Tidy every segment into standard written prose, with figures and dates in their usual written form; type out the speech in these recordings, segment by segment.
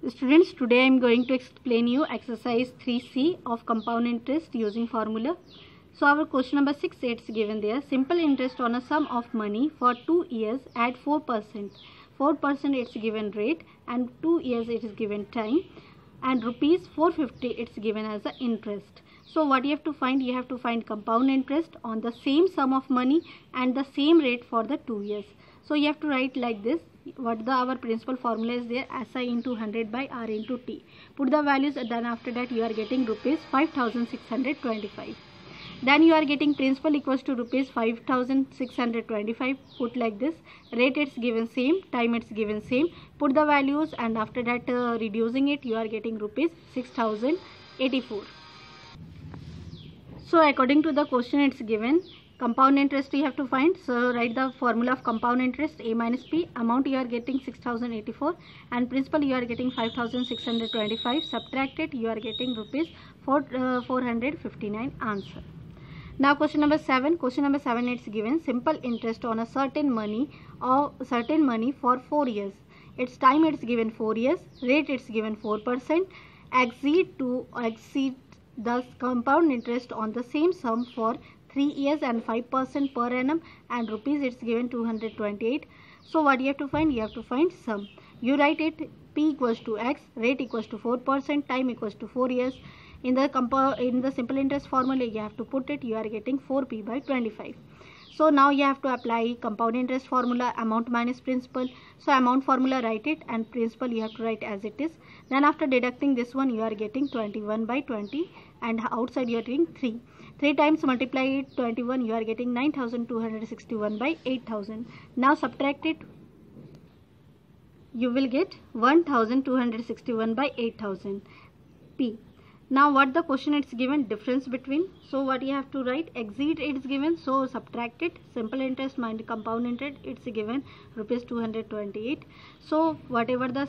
Students, today I am going to explain you exercise 3C of compound interest using formula. So our question number 6, it's given there. Simple interest on a sum of money for 2 years at 4%. 4% it's given rate and 2 years it is given time, and rupees 450 it's given as the interest. So what you have to find? You have to find compound interest on the same sum of money and the same rate for the 2 years. So you have to write like this. What our principal formula is there, SI into 100 by R into T. Put the values, and then after that you are getting rupees 5625. Then you are getting principal equals to rupees 5625. Put like this. Rate it's given same, time it's given same. Put the values, and after that reducing it, you are getting rupees 6084. So according to the question, it's given compound interest you have to find. So write the formula of compound interest, A minus P. Amount you are getting 6084 and principal you are getting 5625. Subtract it, you are getting rupees 459 answer. Now question number 7. Question number 7, it's given simple interest on a certain money for 4 years. Its time it's given 4 years. Rate it's given 4%. Exceed the compound interest on the same sum for 3 years and 5% per annum, and rupees it's given 228. So what you have to find? You have to find sum. You write it, P equals to X, rate equals to 4%, time equals to 4 years. In the simple interest formula you have to put it, you are getting 4P by 25. So now you have to apply compound interest formula, amount minus principal. So amount formula write it, and principal you have to write as it is. Then after deducting this one, you are getting 21 by 20, and outside you are getting 3. 3 times multiply it 21, you are getting 9261 by 8000. Now subtract it, you will get 1261 by 8000 P. Now what the question it's given? Difference between. So what you have to write? Exceed it's given, so subtract it. Simple interest minus compound interest, it's given rupees 228. So whatever the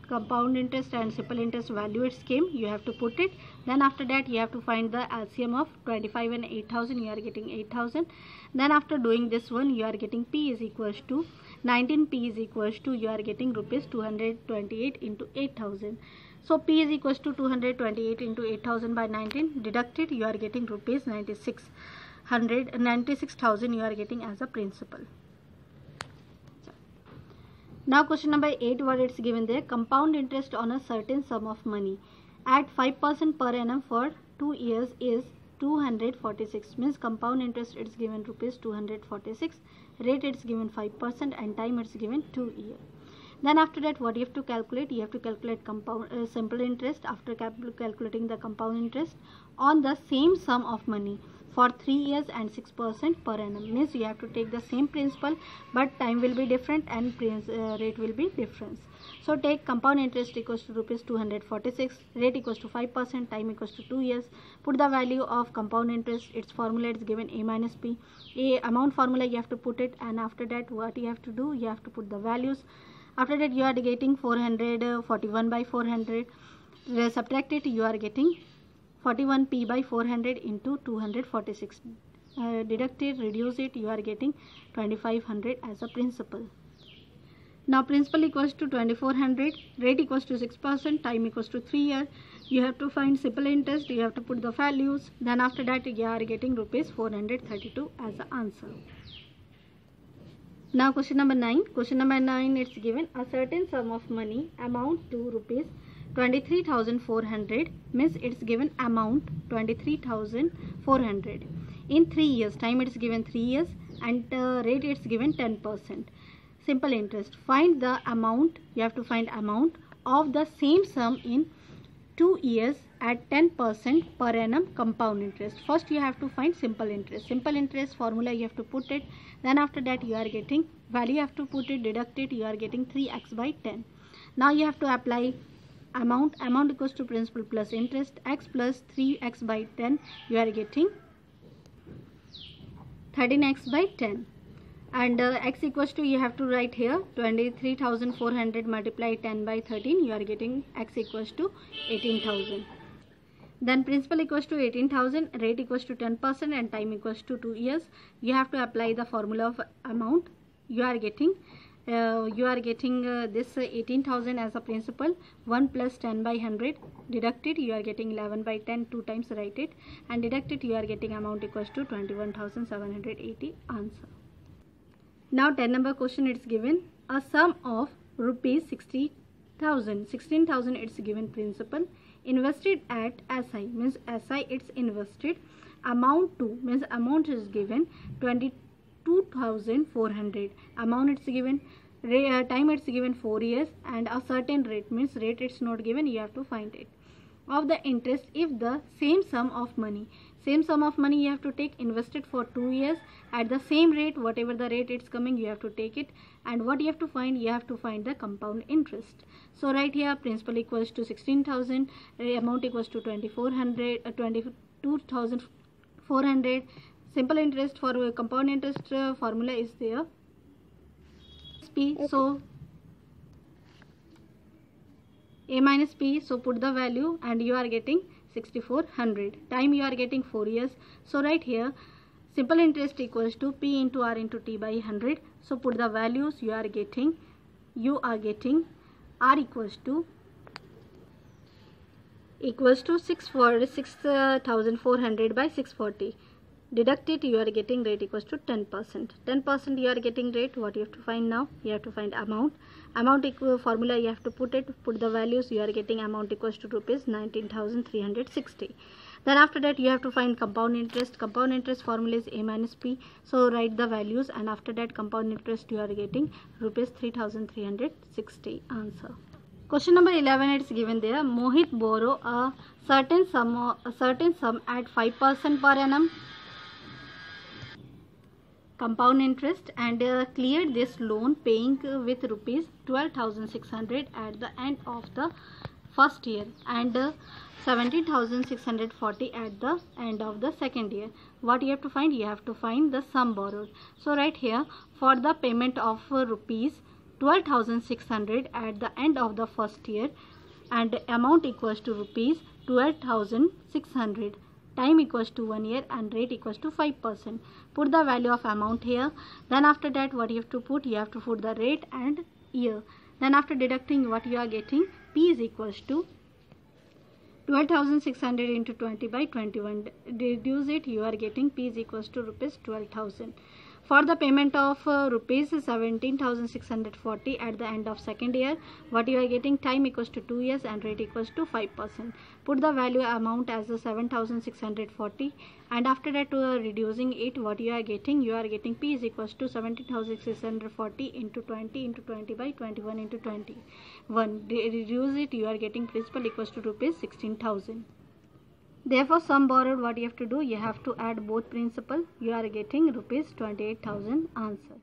compound interest and simple interest value it's came, you have to put it. Then after that you have to find the LCM of 25 and 8000. You are getting 8000. Then after doing this one, you are getting P is equals to 19. P is equals to, you are getting rupees 228 into 8000. So P is equals to 228 into 8000 by 19. Deducted, you are getting rupees 96,000 you are getting as a principal. Now question number 8, what it's given there, compound interest on a certain sum of money at 5% per annum for 2 years is 246. Means compound interest it's given rupees 246, rate it's given 5%, and time it's given 2 years. Then after that what you have to calculate? You have to calculate compound simple interest after calculating the compound interest on the same sum of money for 3 years and 6% per annum. Means you have to take the same principal, but time will be different and rate will be different. So take compound interest equals to rupees 246, rate equals to 5%, time equals to 2 years. Put the value of compound interest, its formula is given A minus P. A amount formula you have to put it, and after that what you have to do? You have to put the values. After that you are getting 441 by 400. Subtract it, you are getting 41P by 400 into 246. Deduct it, reduce it, you are getting 2500 as a principal. Now principal equals to 2400, rate equals to 6%, time equals to 3 years. You have to find simple interest, you have to put the values. Then after that you are getting rupees 432 as the answer. Now question number 9. Question number 9, it's given a certain sum of money amount to rupees 23,400. Means it's given amount 23,400 in 3 years. Time it's given 3 years, and rate it's given 10%. Simple interest. Find the amount. You have to find amount of the same sum in 2 years at 10% per annum compound interest. First you have to find simple interest. Simple interest formula you have to put it. Then after that you are getting value, you have to put it, deduct it, you are getting 3x by 10. Now you have to apply amount. Amount equals to principal plus interest, x plus 3x by 10, you are getting 13x by 10. And x equals to, you have to write here 23,400 multiply 10 by 13, you are getting x equals to 18,000. Then principal equals to 18,000, rate equals to 10%, and time equals to 2 years. You have to apply the formula of amount. You are getting You are getting this 18,000 as a principal. 1 plus 10 by 100, deduct it, you are getting 11 by 10, 2 times write it, and deduct it, you are getting amount equals to 21,780. Answer. Now 10 number question, it's given a sum of rupees 60,000. 16,000 it's given principal, invested at SI means SI it's invested, amount to means amount is given 22,400, amount it's given, time it's given 4 years, and a certain rate means rate it's not given, you have to find it. Of the interest if the same sum of money you have to take, invested for 2 years at the same rate, whatever the rate it's coming you have to take it, and what you have to find, you have to find the compound interest. So right here principal equals to 16,000, amount equals to 22,400. Simple interest for compound interest formula is there, P. Okay. So A minus P, so put the value and you are getting 6,400. Time you are getting 4 years. So right here simple interest equals to P into R into T by 100. So put the values, you are getting R equals to 6,400 by 640. Deduct it, you are getting rate equals to 10%. 10% you are getting rate. What you have to find now? You have to find amount. Amount equal formula you have to put the values. You are getting amount equals to rupees 19,360. Then after that you have to find compound interest. Compound interest formula is A minus P. So write the values, and after that compound interest you are getting rupees 3,360. Answer. Question number 11, it's given there. Mohit borrow a certain sum at 5% per annum compound interest and cleared this loan paying with rupees 12,600 at the end of the first year and 17,640 at the end of the second year. What you have to find? You have to find the sum borrowed. So right here for the payment of rupees 12,600 at the end of the first year and amount equals to rupees 12,600, time equals to 1 year and rate equals to 5%. Put the value of amount here. Then after that what you have to put? You have to put the rate and year. Then after deducting what you are getting, P is equals to 12,600 into 20 by 21. Reduce it, you are getting P is equals to rupees 12,000. For the payment of rupees 17,640 at the end of second year, what you are getting? Time equals to 2 years and rate equals to 5%. Put the value amount as 7,640 and after that reducing it, what you are getting? You are getting P is equals to 17,640 into 20 by 21 into 21. Reduce it, you are getting principal equals to rupees 16,000. Therefore, sum borrowed, what you have to do? You have to add both principal. You are getting rupees 28,000. Answer.